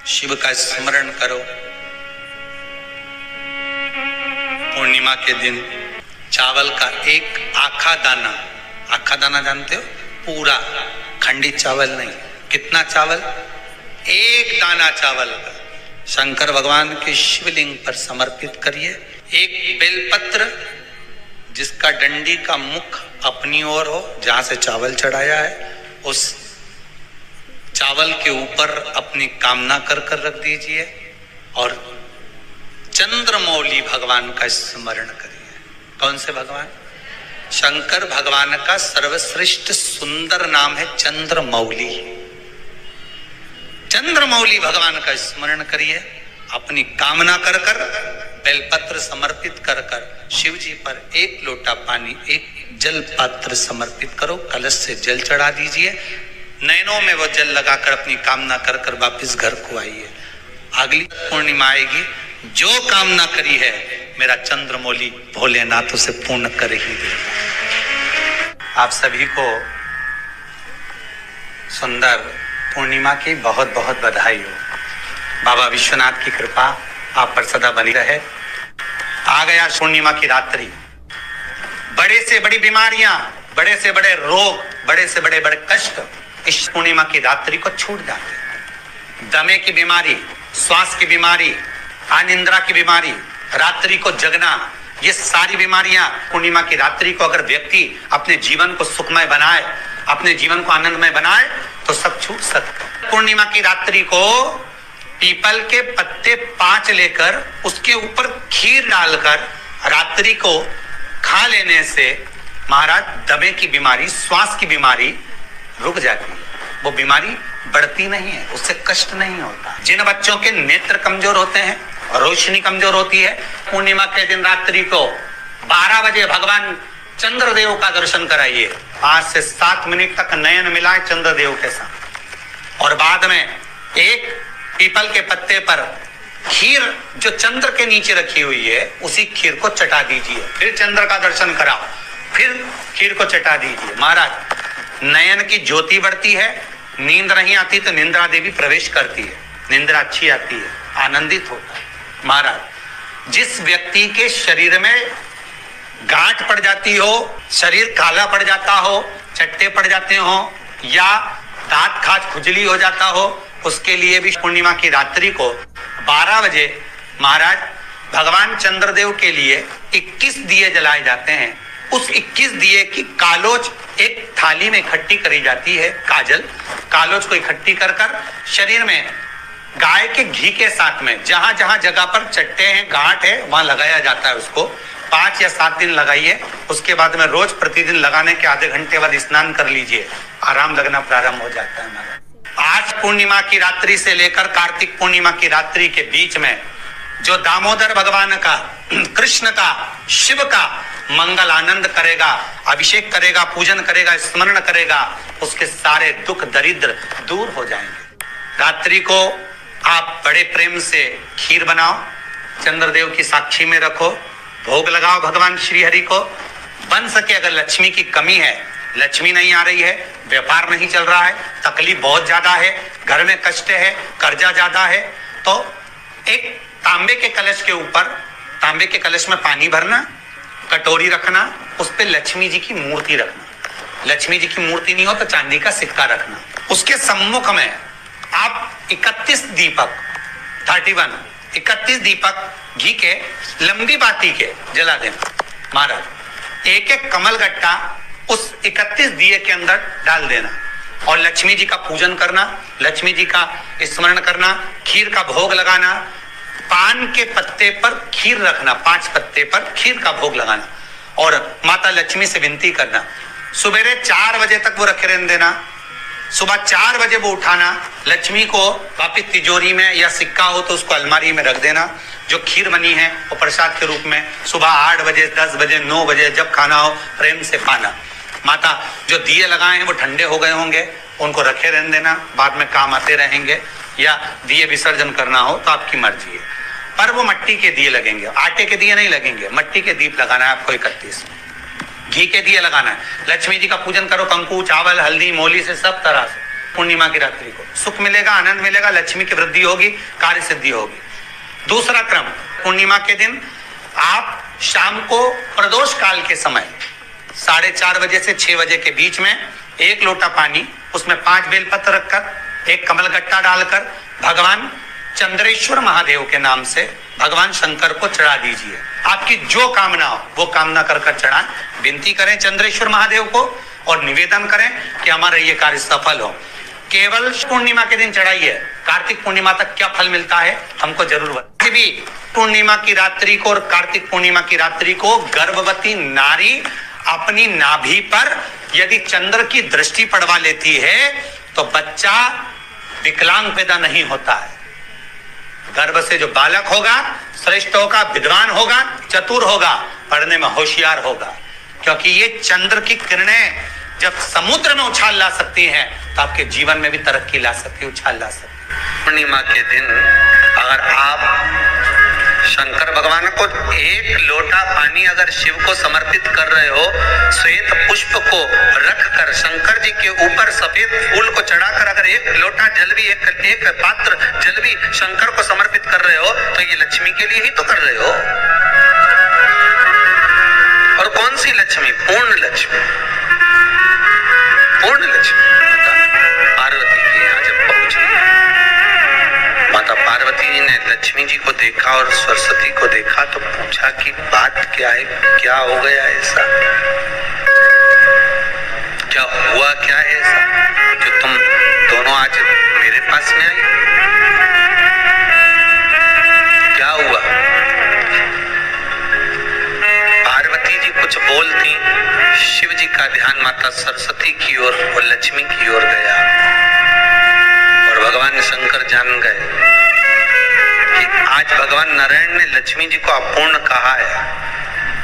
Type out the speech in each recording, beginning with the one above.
शिव का स्मरण करो। पूर्णिमा के दिन चावल का एक आखा दाना जानते हो, पूरा खंडित चावल नहीं, कितना चावल, एक दाना चावल का शंकर भगवान के शिवलिंग पर समर्पित करिए। एक बेलपत्र जिसका डंडी का मुख अपनी ओर हो, जहां से चावल चढ़ाया है, उस चावल के ऊपर अपनी कामना कर रख दीजिए और चंद्रमौली भगवान का स्मरण करिए। कौन से भगवान? शंकर भगवान का सर्वश्रेष्ठ सुंदर नाम है चंद्रमौली। चंद्रमौली भगवान का स्मरण करिए। अपनी कामना कर बेलपत्र समर्पित कर शिव जी पर एक लोटा पानी, एक जल पात्र समर्पित करो, कलश से जल चढ़ा दीजिए। नैनों में वो जल लगाकर अपनी कामना कर वापिस घर को आइए। अगली पूर्णिमा आएगी, जो कामना करी है मेरा चंद्रमौली भोलेनाथ उसे पूर्ण कर ही देगा। आप सभी को सुंदर पूर्णिमा की बहुत बहुत बधाई हो। बाबा विश्वनाथ की कृपा आप पर सदा बनी रहे। आ गया पूर्णिमा की रात्रि। बड़े से बड़ी बीमारियां, बड़े से बड़े रोग, बड़े से बड़े कष्ट इस पूर्णिमा की रात्रि को छूट जाते हैं। दमे की बीमारी, श्वास की बीमारी, अनिद्रा की बीमारी, रात्रि को जगना, ये सारी बीमारियां पूर्णिमा की रात्रि को अगर व्यक्ति अपने जीवन को सुखमय बनाए, अपने जीवन को आनंदमय बनाए तो सब छूट सकता। पूर्णिमा की रात्रि को पीपल के पत्ते 5 लेकर उसके ऊपर खीर डालकर रात्रि को खा लेने से महाराज दमे की बीमारी, श्वास की बीमारी रुक जाती है। वो बीमारी बढ़ती नहीं है, उससे कष्ट नहीं होता। जिन बच्चों के नेत्र कमजोर होते हैं, रोशनी कमजोर होती है, पूर्णिमा के दिन रात्रि को 12 बजे भगवान चंद्रदेव का दर्शन कराइए। 5 से 7 मिनट तक नयन मिलाए चंद्रदेव के साथ और बाद में एक पीपल के पत्ते पर खीर जो चंद्र के नीचे रखी हुई है उसी खीर को चटा दीजिए। फिर चंद्र का दर्शन कराओ, फिर खीर को चटा दीजिए। महाराज नयन की ज्योति बढ़ती है, नींद नहीं आती तो निंद्रा देवी प्रवेश करती है, निंद्रा अच्छी आती है, आनंदित होता है। महाराज जिस व्यक्ति के शरीर में गांठ पड़ जाती हो, शरीर काला पड़ जाता हो, चट्टे पड़ जाते हो या दांत खाज खुजली हो जाता हो, उसके लिए भी पूर्णिमा की रात्रि को 12 बजे महाराज भगवान चंद्रदेव के लिए 21 दिए जलाए जाते हैं। उस 21 दिए की कालोज एक थाली में इकट्ठी करी जाती है। कालोज को इकट्ठी कर शरीर में गाय के घी के साथ में जहां जहां जगह पर चट्टे हैं, गांठ है, वहां लगाया जाता है। उसको 5 या 7 दिन लगाइए। उसके बाद में रोज प्रतिदिन लगाने के आधे घंटे बाद स्नान कर लीजिए, आराम लगना प्रारंभ हो जाता है। आज पूर्णिमा की रात्रि से लेकर कार्तिक पूर्णिमा की रात्रि के बीच में जो दामोदर भगवान का, कृष्ण का, शिव का मंगल आनंद करेगा, अभिषेक करेगा, पूजन करेगा, स्मरण करेगा, उसके सारे दुख दरिद्र दूर हो जाएंगे। रात्रि को आप बड़े प्रेम से खीर बनाओ, चंद्रदेव की साक्षी में रखो, भोग लगाओ भगवान श्री हरि को। बन सके अगर लक्ष्मी की कमी है, लक्ष्मी नहीं आ रही है, व्यापार नहीं चल रहा है, तकलीफ बहुत ज्यादा है, घर में कष्ट है, कर्जा ज्यादा है, तो एक तांबे के कलश के ऊपर, तांबे के कलश में पानी भरना, कटोरी रखना, उस पे लक्ष्मी जी की मूर्ति रखना। लक्ष्मी जी की मूर्ति नहीं हो तो चांदी का सिक्का रखना। उसके सम्मुख में आप 31 दीपक घी के लंबी बाती के जला देना। महाराज एक एक कमल गट्टा उस 31 दिए के अंदर डाल देना और लक्ष्मी जी का पूजन करना, लक्ष्मी जी का स्मरण करना, खीर का भोग लगाना, पान के पत्ते पर खीर रखना, 5 पत्ते पर खीर का भोग लगाना और माता लक्ष्मी से विनती करना। सुबेरे 4 बजे तक वो रखे रहने देना, सुबह 4 बजे वो उठाना, लक्ष्मी को वापिस तिजोरी में या सिक्का हो तो उसको अलमारी में रख देना। जो खीर बनी है वो प्रसाद के रूप में सुबह 8 बजे, 10 बजे, 9 बजे जब खाना हो प्रेम से पाना। माता जो दिए लगाए हैं वो ठंडे हो गए होंगे, उनको रखे रहने देना, बाद में काम आते रहेंगे, या दिए विसर्जन करना हो तो आपकी मर्जी है। पर वो मिट्टी के दिए लगेंगे, आटे के दिए नहीं लगेंगे, मिट्टी के दीप लगाना है आपको। 31 घी के दिए लगाना है। लक्ष्मी जी का पूजन करो, कंकु, चावल, हल्दी, मोली से सब तरह से पूर्णिमा की रात्रि को सुख मिलेगा, आनंद मिलेगा, लक्ष्मी की वृद्धि होगी, कार्य सिद्धि होगी। दूसरा क्रम, पूर्णिमा के दिन आप शाम को प्रदोष काल के समय 4:30 बजे से 6 बजे के बीच में 1 लोटा पानी, उसमें 5 बेलपत्र रखकर, 1 कमलगट्टा डालकर भगवान चंद्रेश्वर महादेव के नाम से भगवान शंकर को चढ़ा दीजिए। आपकी जो कामना हो वो कामना कर चढ़ाएं, विनती करें चंद्रेश्वर महादेव को और निवेदन करें कि हमारा ये कार्य सफल हो। केवल पूर्णिमा के दिन चढ़ाइए, कार्तिक पूर्णिमा तक क्या फल मिलता है हमको जरूर बताइए। भी पूर्णिमा की रात्रि को और कार्तिक पूर्णिमा की रात्रि को गर्भवती नारी अपनी नाभि पर यदि चंद्र की दृष्टि पड़वा लेती है तो बच्चा विकलांग पैदा नहीं होता है। गर्भ से जो बालक होगा श्रेष्ठ होगा, विद्वान होगा, चतुर होगा, पढ़ने में होशियार होगा, क्योंकि ये चंद्र की किरणें जब समुद्र में उछाल ला सकती हैं तो आपके जीवन में भी तरक्की ला सकती है, उछाल ला सकती है। पूर्णिमा के दिन अगर आप शंकर भगवान को 1 लोटा पानी अगर शिव को समर्पित कर रहे हो, श्वेत पुष्प को रखकर शंकर जी के ऊपर सफेद फूल को चढ़ाकर अगर 1 लोटा जल भी, एक पात्र जल भी शंकर को समर्पित कर रहे हो तो ये लक्ष्मी के लिए ही तो कर रहे हो। और कौन सी लक्ष्मी? पूर्ण लक्ष्मी। पूर्ण लक्ष्मी पार्वती के यहाँ जब पहुंची, माता पार्वती जी ने लक्ष्मी जी को देखा और सरस्वती को देखा तो पूछा कि बात क्या है, क्या हो गया ऐसा, क्या हुआ, क्या है ऐसा जो तुम दोनों आज मेरे पास में आई, क्या हुआ? पार्वती जी कुछ बोलती, शिव जी का ध्यान माता सरस्वती की ओर और लक्ष्मी की ओर गया और भगवान शंकर जान गए कि आज भगवान नारायण ने लक्ष्मी जी को अपूर्ण कहा है।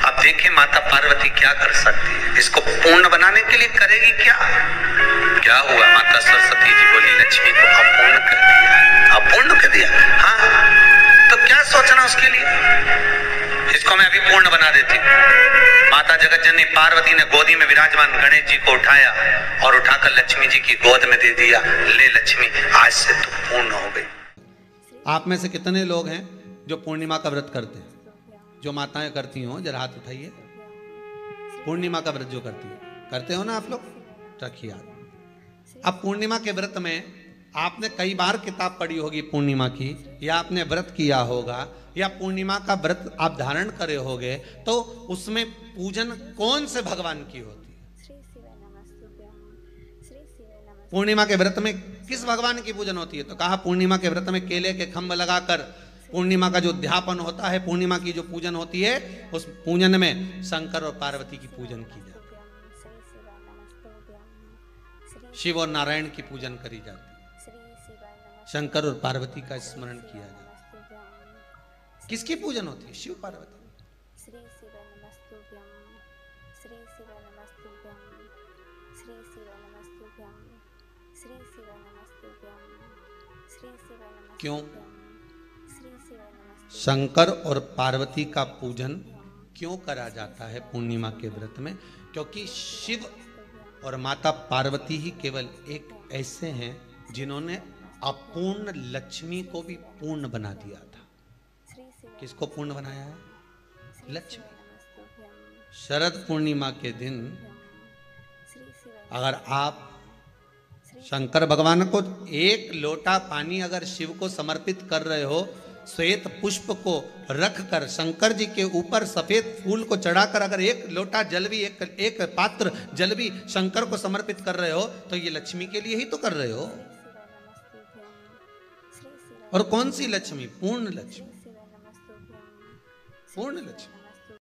अब देखिए माता पार्वती क्या कर सकती है, इसको पूर्ण बनाने के लिए करेगी क्या? क्या हुआ? माता सरस्वती जी बोली लक्ष्मी को अपूर्ण कर दिया। अपूर्ण कर दिया? हाँ, तो क्या सोचना उसके लिए, इसको मैं अभी पूर्ण बना देती हूँ। माता जगत जननी पार्वती ने गोदी में विराजमान गणेश जी को उठाया और उठाकर लक्ष्मी जी की गोद में दे दिया। ले लक्ष्मी, आज से तू पूर्ण हो गई। आप में से कितने लोग हैं जो पूर्णिमा का व्रत करते हैं? जो माताएं करती हो जरा हाथ उठाइए। पूर्णिमा का व्रत जो करते हो ना आप लोग, रखिए याद। अब पूर्णिमा के व्रत में आपने कई बार किताब पढ़ी होगी पूर्णिमा की, या आपने व्रत किया होगा, या पूर्णिमा का व्रत आप धारण करे होगे, तो उसमें पूजन कौन से भगवान की होती है? पूर्णिमा के व्रत में किस भगवान की पूजन होती है? तो कहा पूर्णिमा के व्रत में केले के खंभ लगाकर पूर्णिमा का जो अध्यापन होता है, पूर्णिमा की जो पूजन होती है, उस पूजन में शंकर और पार्वती की पूजन की जाती है। शिव और नारायण की पूजन करी जाती है, शंकर और पार्वती का स्मरण किया जाता है। किसकी पूजन होती है? शिव पार्वती। क्यों? शंकर और पार्वती का पूजन क्यों करा जाता है पूर्णिमा के व्रत में? क्योंकि शिव और माता पार्वती ही केवल एक ऐसे हैं जिन्होंने अपूर्ण लक्ष्मी को भी पूर्ण बना दिया था। किसको पूर्ण बनाया है? लक्ष्मी। शरद पूर्णिमा के दिन अगर आप शंकर भगवान को 1 लोटा पानी अगर शिव को समर्पित कर रहे हो, श्वेत पुष्प को रखकर शंकर जी के ऊपर सफेद फूल को चढ़ाकर अगर 1 लोटा जल भी, एक पात्र जल भी शंकर को समर्पित कर रहे हो, तो ये लक्ष्मी के लिए ही तो कर रहे हो। और कौन सी लक्ष्मी? पूर्ण लक्ष्मी। पूर्ण लक्ष्मी।